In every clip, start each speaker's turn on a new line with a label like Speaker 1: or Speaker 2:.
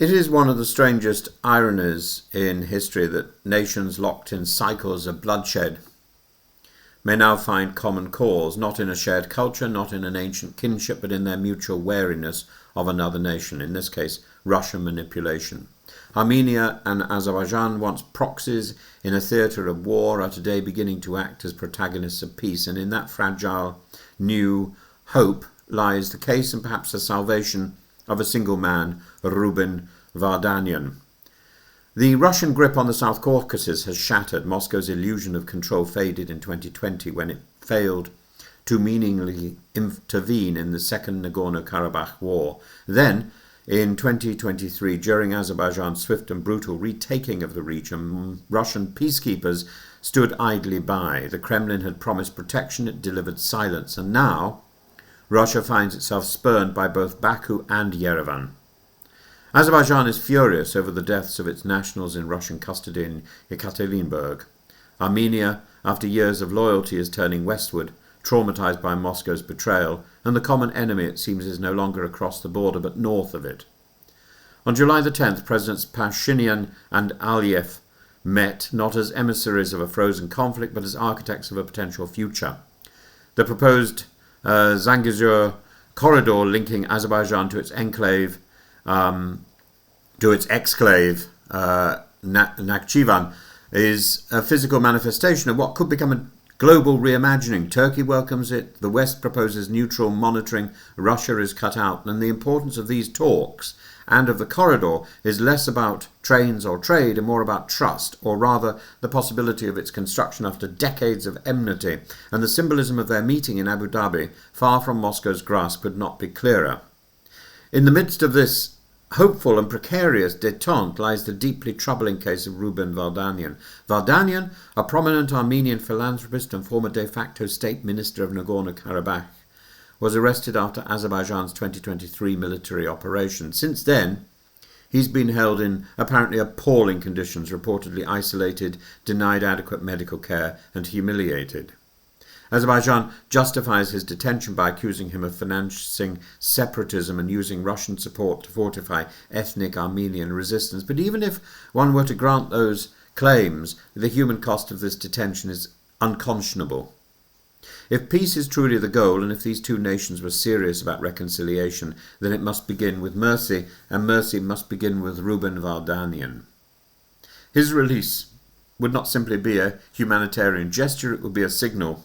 Speaker 1: It is one of the strangest ironies in history that nations locked in cycles of bloodshed may now find common cause, not in a shared culture, not in an ancient kinship, but in their mutual wariness of another nation, in this case, Russian manipulation. Armenia and Azerbaijan, once proxies in a theatre of war, are today beginning to act as protagonists of peace, and in that fragile new hope lies the case and perhaps the salvation of a single man, RUBEN VARDANYAN. The Russian grip on the South Caucasus has shattered. Moscow's illusion of control faded in 2020 when it failed to meaningfully intervene in the Second Nagorno-Karabakh war. Then, in 2023, during Azerbaijan's swift and brutal retaking of the region, Russian peacekeepers stood idly by. The Kremlin had promised protection, it delivered silence, and now Russia finds itself spurned by both Baku and Yerevan. Azerbaijan is furious over the deaths of its nationals in Russian custody in Yekaterinburg. Armenia, after years of loyalty, is turning westward, traumatized by Moscow's betrayal, and the common enemy, it seems, is no longer across the border but north of it. On July the 10th, Presidents Pashinyan and Aliyev met not as emissaries of a frozen conflict but as architects of a potential future. The proposed Zangezur corridor linking Azerbaijan to its exclave Nakhchivan is a physical manifestation of what could become a global reimagining. Turkey welcomes it, the West proposes neutral monitoring, Russia is cut out, and the importance of these talks and of the corridor is less about trains or trade and more about trust, or rather the possibility of its construction after decades of enmity, and the symbolism of their meeting in Abu Dhabi, far from Moscow's grasp, could not be clearer. In the midst of this hopeful and precarious détente lies the deeply troubling case of RUBEN VARDANYAN. Vardanyan, a prominent Armenian philanthropist and former de facto state minister of Nagorno-Karabakh, was arrested after Azerbaijan's 2023 military operation. Since then, he's been held in apparently appalling conditions, reportedly isolated, denied adequate medical care, and humiliated. Azerbaijan justifies his detention by accusing him of financing separatism and using Russian support to fortify ethnic Armenian resistance. But even if one were to grant those claims, the human cost of this detention is unconscionable. If peace is truly the goal, and if these two nations were serious about reconciliation, then it must begin with mercy, and mercy must begin with RUBEN VARDANYAN. His release would not simply be a humanitarian gesture, it would be a signal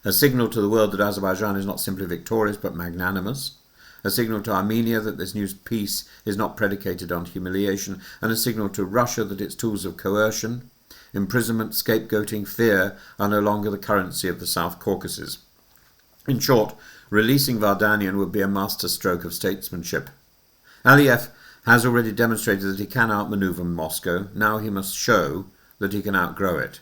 Speaker 1: to the world that Azerbaijan is not simply victorious but magnanimous, a signal to Armenia that this new peace is not predicated on humiliation, and a signal to Russia that its tools of coercion, imprisonment, scapegoating, fear are no longer the currency of the South Caucasus. In short, releasing Vardanyan would be a masterstroke of statesmanship. Aliyev has already demonstrated that he can outmaneuver Moscow. Now he must show that he can outgrow it.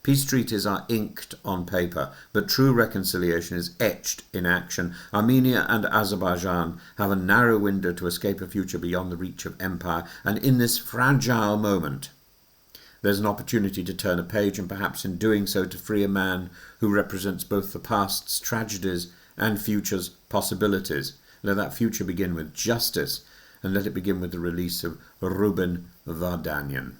Speaker 1: Peace treaties are inked on paper, but true reconciliation is etched in action. Armenia and Azerbaijan have a narrow window to escape a future beyond the reach of empire, and in this fragile moment, there's an opportunity to turn a page, and perhaps in doing so to free a man who represents both the past's tragedies and future's possibilities. Let that future begin with justice, and let it begin with the release of RUBEN VARDANYAN.